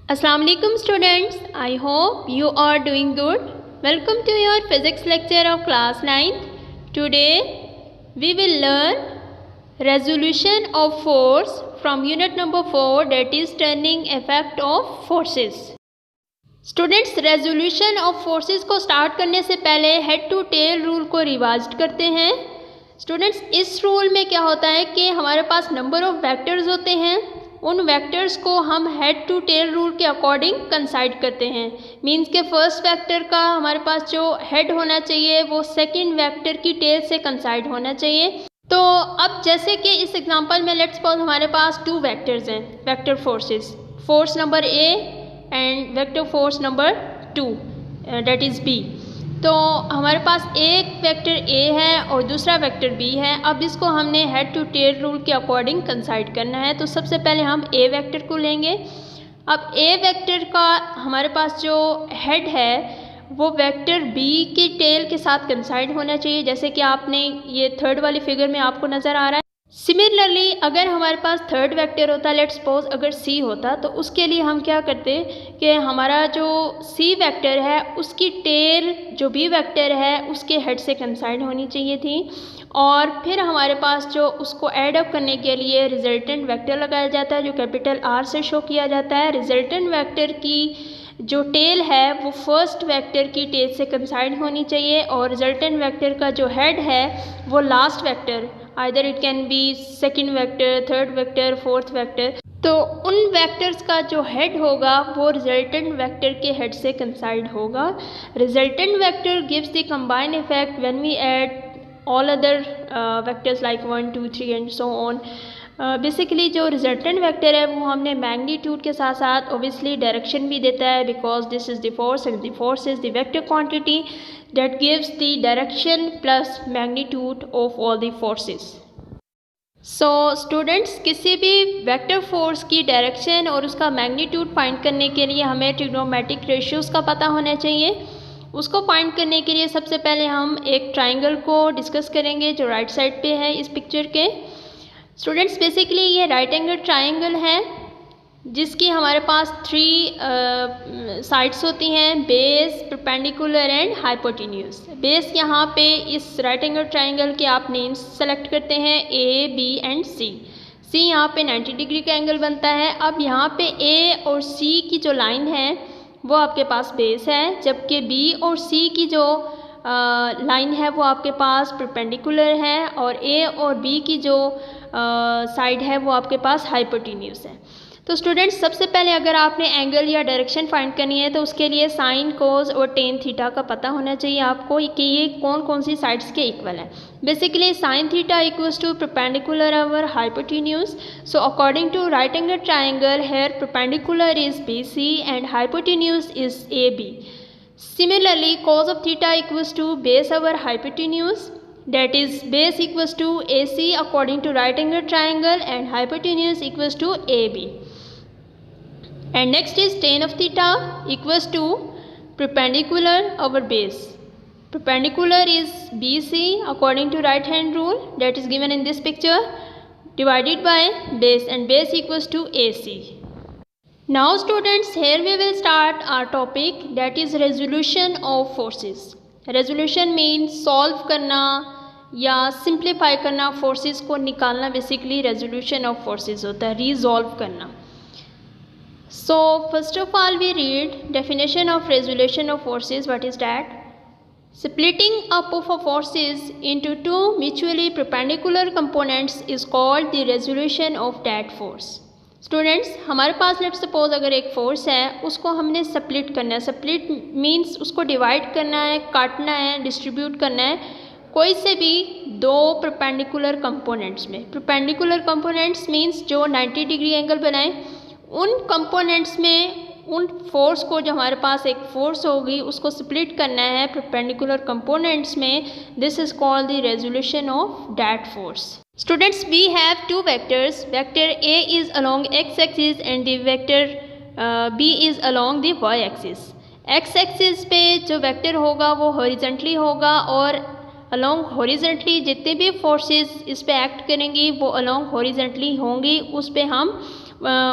Assalamu alaikum students, I hope you are doing good. Welcome to your physics lecture of class 9. Today we will learn resolution of force from unit number 4, that is turning effect of forces. Students, resolution of forces को start करने से पहले head to tail rule को revise करते हैं. Students, इस rule में क्या होता है कि हमारे पास नंबर ऑफ वेक्टर्स होते हैं. उन वेक्टर्स को हम हेड टू टेल रूल के अकॉर्डिंग कंसाइड करते हैं. मींस के फर्स्ट वेक्टर का हमारे पास जो हेड होना चाहिए वो सेकंड वेक्टर की टेल से कंसाइड होना चाहिए. तो अब जैसे कि इस एग्जांपल में लेट्स सपोज हमारे पास टू वेक्टर्स हैं, vector forces, force number A and vector force number 2 that is B. तो हमारे पास एक वेक्टर ए है और दूसरा वेक्टर बी है. अब इसको हमने हेड टू टेल रूल के अकॉर्डिंग कंसाइड करना है. तो सबसे पहले हम ए वेक्टर को लेंगे. अब ए वेक्टर का हमारे पास जो हेड है वो वेक्टर बी की टेल के साथ कंसाइड होना चाहिए, जैसे कि आपने ये थर्ड वाली फिगर में आपको नज़र आ रहा है. सिमिलरली अगर हमारे पास थर्ड वेक्टर होता, लेट्स सपोज अगर सी होता, तो उसके लिए हम क्या करते कि हमारा जो सी वेक्टर है उसकी टेल जो बी वेक्टर है उसके हेड से कंसाइड होनी चाहिए थी. और फिर हमारे पास जो उसको ऐड अप करने के लिए रिजल्टेंट वेक्टर लगाया जाता है जो कैपिटल आर से शो किया जाता है. रिजल्टेंट वेक्टर की जो टेल है वो फर्स्ट वेक्टर की टेल से कंसाइड होनी चाहिए और रिजल्टेंट वेक्टर का जो हेड है वो last vector, either it can be second vector, third vector, fourth vector. तो उन वेक्टर्स का जो हेड होगा वो रिजल्टेंट वेक्टर के हेड से कंसाइड होगा. Resultant vector gives the combined effect when we add all other vectors like 1, 2, 3 and so on. Basically जो रिजल्टेंट वेक्टर है वो हमने मैग्नीट्यूड के साथ साथ ओबियसली डायरेक्शन भी देता है, because this is the force and the force is the vector quantity that gives the direction plus magnitude of all the forces. So students, किसी भी वेक्टर फोर्स की डायरेक्शन और उसका मैग्नीट्यूड फाइंड करने के लिए हमें ट्रिग्नोमेट्रिक रेशियोज़ का पता होना चाहिए. उसको फाइंड करने के लिए सबसे पहले हम एक ट्राइंगल को डिस्कस करेंगे जो राइट साइड पे है इस पिक्चर के. स्टूडेंट्स, बेसिकली ये राइट एंगल ट्राइंगल है जिसकी हमारे पास 3 साइड्स होती हैं, base, perpendicular and hypotenuse. Base यहाँ पे इस राइट एंगल ट्राइंगल के आप नेम्स सेलेक्ट करते हैं, ए, बी एंड सी. सी यहाँ पे 90 डिग्री का एंगल बनता है. अब यहाँ पे ए और सी की जो लाइन है वो आपके पास बेस है, जबकि बी और सी की जो लाइन है वो आपके पास परपेंडिकुलर है और ए और बी की जो साइड है वो आपके पास हाइपोटेन्यूज है. तो स्टूडेंट्स, सबसे पहले अगर आपने एंगल या डायरेक्शन फाइंड करनी है तो उसके लिए साइन, कोस और टेन थीटा का पता होना चाहिए आपको कि ये कौन कौन सी साइड्स के इक्वल है. Basically sine theta equals to perpendicular over hypotenuse. So according to right angle triangle here perpendicular is B C and hypotenuse is A B. Similarly, cos of theta equals to base over hypotenuse, that is base equals to AC according to right angle triangle and hypotenuse equals to AB. And next is tan of theta equals to perpendicular over base. Perpendicular is BC according to right hand rule that is given in this picture divided by base and base equals to AC. Now students, here we will start our topic that is resolution of forces. Resolution means solve करना या simplify करना, forces को निकालना basically resolution of forces होता है, resolve करना. So first of all we read definition of resolution of forces. What is that? Splitting up of a forces into two mutually perpendicular components is called the resolution of that force. Students, हमारे पास let's suppose अगर एक force है उसको हमने split करना है. Split means उसको divide करना है, काटना है, डिस्ट्रीब्यूट करना है कोई से भी दो परपेंडिकुलर कंपोनेंट्स में. परपेंडिकुलर कंपोनेंट्स मींस जो 90 डिग्री एंगल बनाए. उन कंपोनेंट्स में उन फोर्स को, जो हमारे पास एक फोर्स होगी उसको स्प्लिट करना है परपेंडिकुलर कंपोनेंट्स में. This is called the resolution of that force. Students, we have two vectors. Vector A is along x-axis and the vector B is along the y-axis. x-axis पे जो vector होगा वो horizontally होगा और along horizontally जितने भी forces इस पे एक्ट करेंगी वो अलोंग हॉरिजॉन्टली होंगी. उस पे हम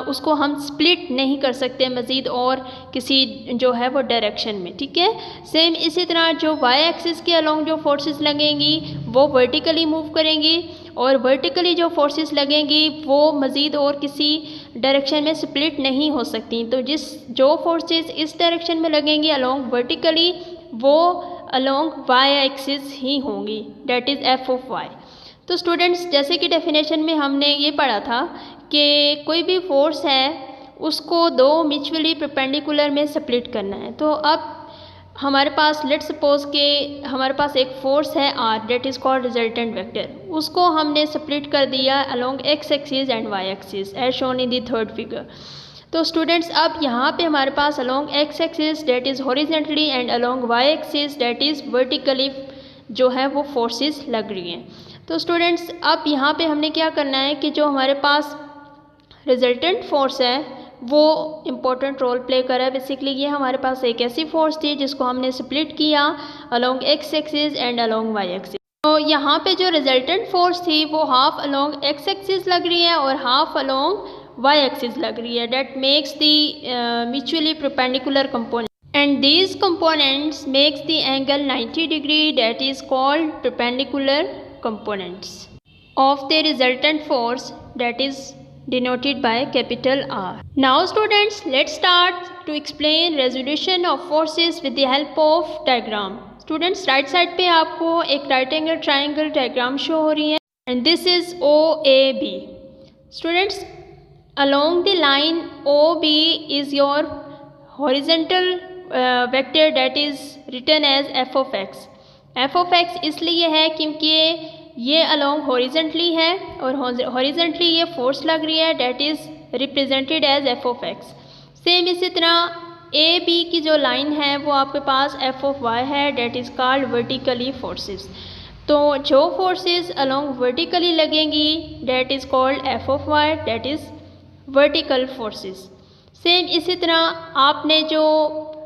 उसको हम स्प्लिट नहीं कर सकते मज़ीद और किसी जो है वो डायरेक्शन में, ठीक है। सेम इसी तरह जो वाई एक्सिस के अलोंग जो फोर्सेस लगेंगी वो वर्टिकली मूव करेंगी और वर्टिकली जो फोर्सेस लगेंगी वो मज़ीद और किसी डायरेक्शन में स्प्लिट नहीं हो सकती। तो जो फोर्सेस इस डायरेक्शन में लगेंगी अलोंग वर्टिकली वो अलोंग वाई एक्सिस ही होंगी, that is F of Y. तो स्टूडेंट्स जैसे कि डेफिनेशन में हमने ये पढ़ा था कि कोई भी फोर्स है उसको दो म्यूचुअली परपेंडिकुलर में स्प्लिट करना है। तो अब हमारे पास लेट सपोज के हमारे पास एक फोर्स है R, that is called resultant vector, उसको हमने स्प्लिट कर दिया along X axis and Y axis as shown in the third figure. तो स्टूडेंट्स अब यहाँ पे हमारे पास along X axis that is horizontally and along Y axis that is vertically जो है वो फोर्सेस लग रही हैं। तो स्टूडेंट्स अब यहाँ पे हमने क्या करना है कि जो हमारे पास रिजल्टेंट फोर्स है वो इम्पोर्टेंट रोल प्ले कर रहा है। बेसिकली ये हमारे पास एक ऐसी फोर्स थी जिसको हमने स्प्लिट किया along X axis and along Y axis. तो यहाँ पे जो रिजल्टेंट फोर्स थी वो हाफ अलोंग एक्स एक्सिस लग रही है और हाफ अलोंग वाई एक्सिस लग रही है, that makes the mutually perpendicular component and these components makes the angle 90 degree, that is called perpendicular components of the resultant force, that is denoted by capital R. Now students, let's start to explain resolution of forces with the help of diagram. Students right side पे आपको एक right angle triangle diagram show हो रही है and this is OAB. Students, along the line OB is your horizontal vector that is written as F of X. F of X इसलिए है क्योंकि ये अलोंग हॉरिजेंटली है और हॉरिजेंटली ये फोर्स लग रही है, that is represented as F of X. Same इसी तरह ए बी की जो लाइन है वो आपके पास एफ ऑफ वाई है, that is called vertically forces. तो जो फोर्सेस अलोंग वर्टिकली लगेंगी that is called F of Y, that is vertical forces. Same इसी तरह आपने जो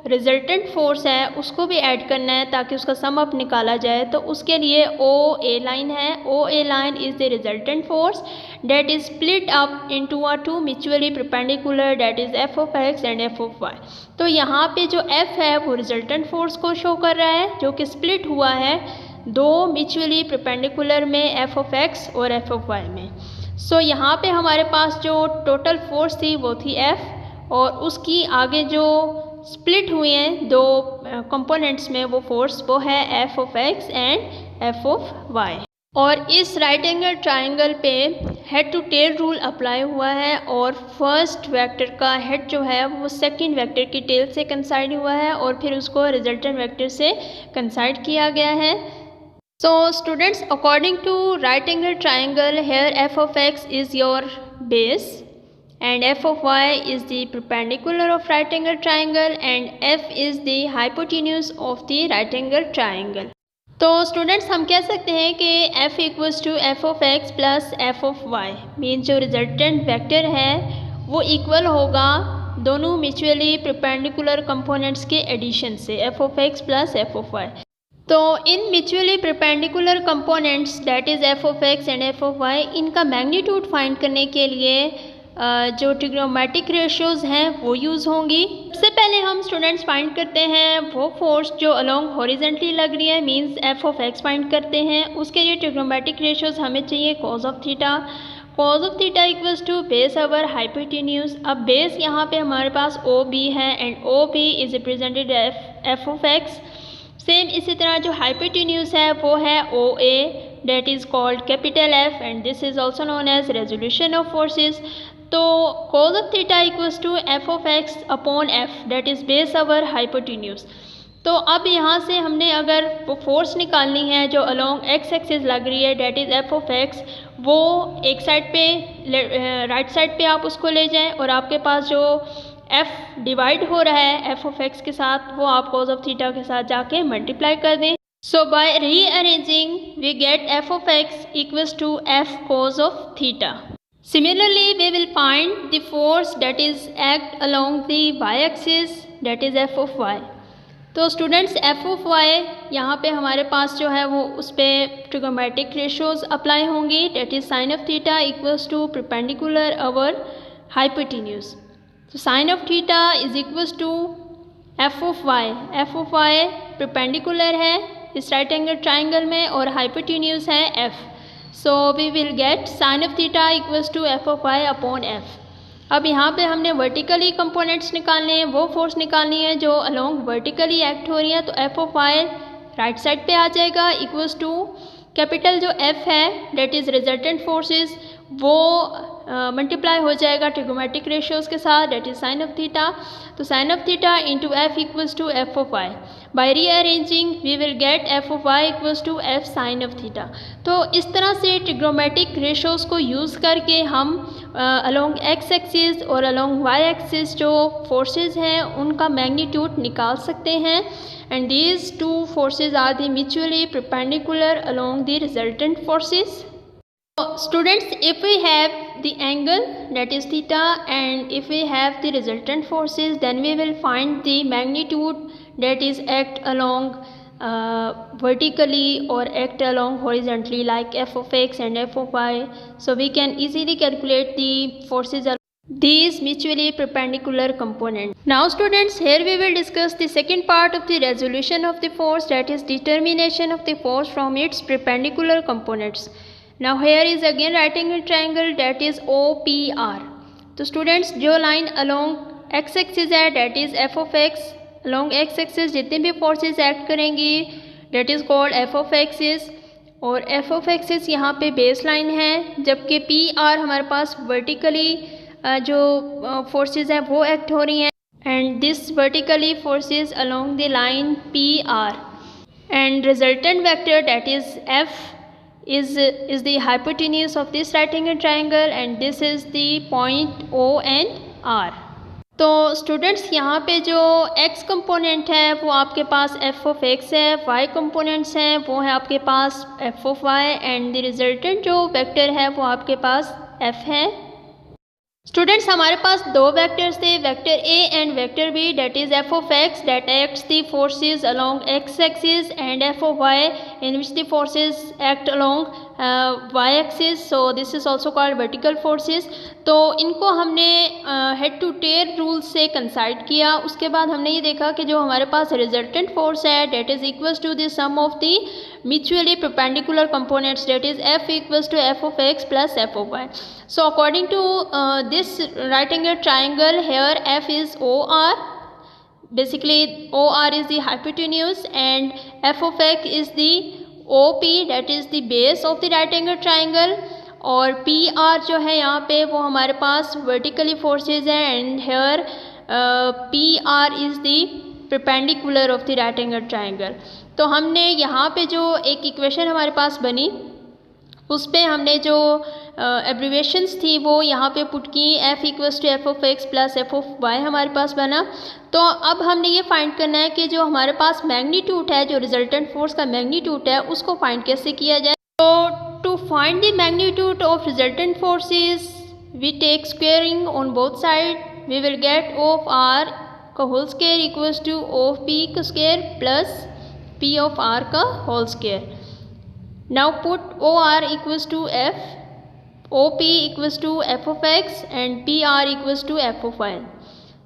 रिजल्टेंट फोर्स है उसको भी ऐड करना है ताकि उसका सम अप निकाला जाए। तो उसके लिए ओ ए लाइन है, O A line is the resultant force that is split up into a two mutually perpendicular, that is F of X and F of Y. तो यहाँ पे जो एफ है वो रिजल्टेंट फोर्स को शो कर रहा है जो कि स्प्लिट हुआ है दो म्यूचुअली परपेंडिकुलर में, एफ ऑफ एक्स और एफ ऑफ वाई में। सो यहाँ पे हमारे पास जो टोटल फोर्स थी वो थी एफ और उसकी आगे जो स्प्लिट हुए हैं दो कंपोनेंट्स में वो फोर्स वो है F of X and F of Y. और इस राइट एंगल ट्राइंगल पे head to tail rule apply हुआ है और फर्स्ट वेक्टर का हेड जो है वो सेकंड वेक्टर की टेल से कंसाइड हुआ है और फिर उसको रिजल्टेंट वेक्टर से कंसाइड किया गया है। So students, according to right angle triangle here F of X is your base and f of y is the perpendicular of right angle triangle and f is the hypotenuse of the right angle triangle. तो students हम कह सकते हैं कि f equals to F of X plus F of Y mean जो resultant vector है वो equal होगा दोनों म्यूचुअली परपेंडिकुलर कंपोनेंट्स के एडिशन से, F of X plus F of Y. तो इन mutually perpendicular components that is F of X and F of Y, इनका मैग्नीट्यूड फाइंड करने के लिए जो ट्रिग्नोमेट्रिक रेशियोज़ हैं वो यूज़ होंगी। सबसे पहले हम स्टूडेंट्स फाइंड करते हैं वो फोर्स जो अलोंग हॉरिजेंटली लग रही है, means F of X find करते हैं। उसके लिए ट्रिग्नोमेट्रिक रेशियोज़ हमें चाहिए cos of theta. Cos of theta equals to base over hypotenuse. अब बेस यहाँ पे हमारे पास ओ बी है and O B is represented F of X. Same इसी तरह जो हाइपोटेन्यूज है वो है O A, that is called capital F and this is also known as resolution of forces. तो cos of theta equals to F of X upon F, that is base over hypotenuse. तो अब यहाँ से हमने अगर वो force निकालनी है जो अलोंग एक्स एक्सिस लग रही है, that is F of x, वो एक साइड पे राइट साइड पे आप उसको ले जाएं और आपके पास जो एफ डिवाइड हो रहा है एफ ऑफ एक्स के साथ वो आप cos ऑफ थीटा के साथ जाके मल्टीप्लाई कर दें। So by rearranging we get F of X equals to F cos of theta. Similarly, we will find the force that is act along the y-axis, that is f of y. तो students f of y यहाँ पे हमारे पास जो है वो उस पर trigonometric ratios apply होंगी, that is sin of theta equals to perpendicular over hypotenuse. So sin of theta is equals to f of y. f of y perpendicular है इस राइट एंगल ट्राइंगल में और हाइपोटेन्यूज है f. So we will get sin of theta equals to f of y upon f. अब यहाँ पे हमने vertically components निकालने हैं, वो फोर्स निकालनी है जो अलोंग वर्टिकली एक्ट हो रही है. तो f of y right side पे आ जाएगा इक्वल्स टू कैपिटल जो f है डेट इज़ रिजल्टेंट फोर्सेस वो मल्टीप्लाई हो जाएगा ट्रिगोमेट्रिक रेशियोज़ के साथ that is sine of theta. तो sine of theta into F equals to F of Y. By rearranging we will get F of Y equals to F sine of theta. तो इस तरह से trigonometric ratios को use करके हम along X axis और along Y axis जो forces हैं उनका मैग्नीट्यूड निकाल सकते हैं. And these two forces are the mutually perpendicular along the resultant forces. So students, if we have the angle that is theta and if we have the resultant forces, then we will find the magnitude that is act along vertically or act along horizontally like f of x and f of y. So we can easily calculate the forces along these mutually perpendicular components. Now students, here we will discuss the second part of the resolution of the force, that is determination of the force from its perpendicular components. Now here is again right angle triangle that is OPR. तो students जो line along x axis है that is f of x, along x axis जितने भी forces act करेंगी that is called f of x, और f of x यहाँ पे base line है, जबकि PR हमारे पास vertically जो forces हैं वो act हो रही हैं. And this vertically forces along the line PR. And resultant vector that is f is the hypotenuse of this right angle triangle and this is the point O and R. तो students यहाँ पे जो x component है वो आपके पास f of x है, y components हैं वो है आपके पास f of y and the resultant जो वेक्टर है वो आपके पास f है. स्टूडेंट्स हमारे पास दो वेक्टर्स थे, vector a and vector b that is f of x that acts the forces along x axis and f of y in which the forces act along y axis. So this is also called vertical forces. तो इनको हमने head to tail rule से कंसाइड किया. उसके बाद हमने ये देखा कि जो हमारे पास रिजल्टेंट फोर्स है that is equals to the sum of the mutually perpendicular components that is f equals to f of x plus f of y. So according to this right angle triangle, here f is OR. Basically OR is the hypotenuse and f of x is the OP that is the base of the right angle triangle. और PR जो है यहाँ पे वो हमारे पास vertically forces है and here PR is the perpendicular of the right angle triangle. तो हमने यहाँ पे जो एक इक्वेशन हमारे पास बनी उस पे हमने जो एब्रीवेशंस थी वो यहाँ पे पुट की, f equals to F of X plus F of Y हमारे पास बना. तो अब हमने ये फाइंड करना है कि जो हमारे पास मैग्नीट्यूड है, जो रिजल्टेंट फोर्स का मैग्नीट्यूड है उसको फाइंड कैसे किया जाए. तो to find the magnitude of resultant forces we take squaring on both side. We will get O of R का whole square equals to O of P का square plus P of R का whole square. Now put OR equals to F, OP equals to F of X and PR equals to F of Y.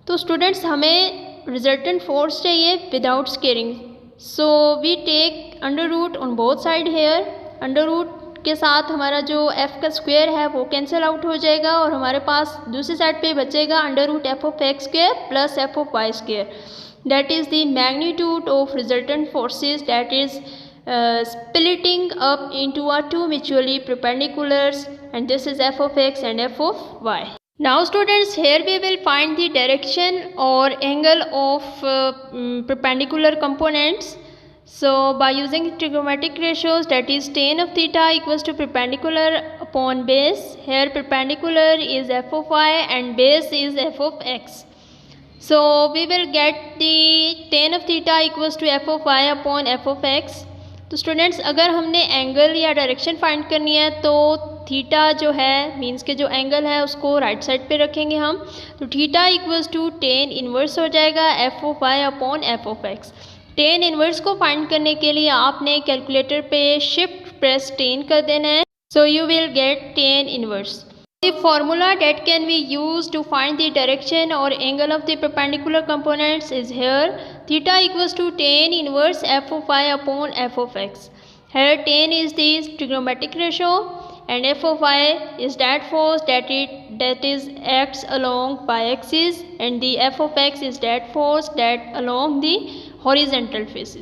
तो students हमें resultant force चाहिए without squaring. So we take under root on both side here. Under root के साथ हमारा जो f का square है वो कैंसिल आउट हो जाएगा और हमारे पास दूसरी साइड पे बचेगा under root f of x square plus f of y square. That is the magnitude of resultant forces that is splitting up into two mutually perpendiculars and this is f of x and f of y. Now students, here we will find the direction or angle of perpendicular components. So by using trigonometric ratios that is tan of theta equals to perpendicular upon base. Here perpendicular is f of y and base is f of x. So we will get the tan of theta equals to f of y upon f of x. तो students अगर हमने angle या direction find करनी है तो theta जो है means के जो एंगल है उसको राइट साइड पे रखेंगे हम. तो theta equals to tan inverse हो जाएगा f of y upon f of x. Tan inverse को फाइंड करने के लिए आपने कैलकुलेटर पे शिफ्ट प्रेस 10 कर देना है. So you will get tan inverse. The formula that can be used to find the direction or angle of the perpendicular components is here. Theta equals to tan inverse f of y upon f of x. Here tan is the trigonometric ratio and f of y is that force that is acts along y-axis, and the f of x is that force that along the horizontal faces.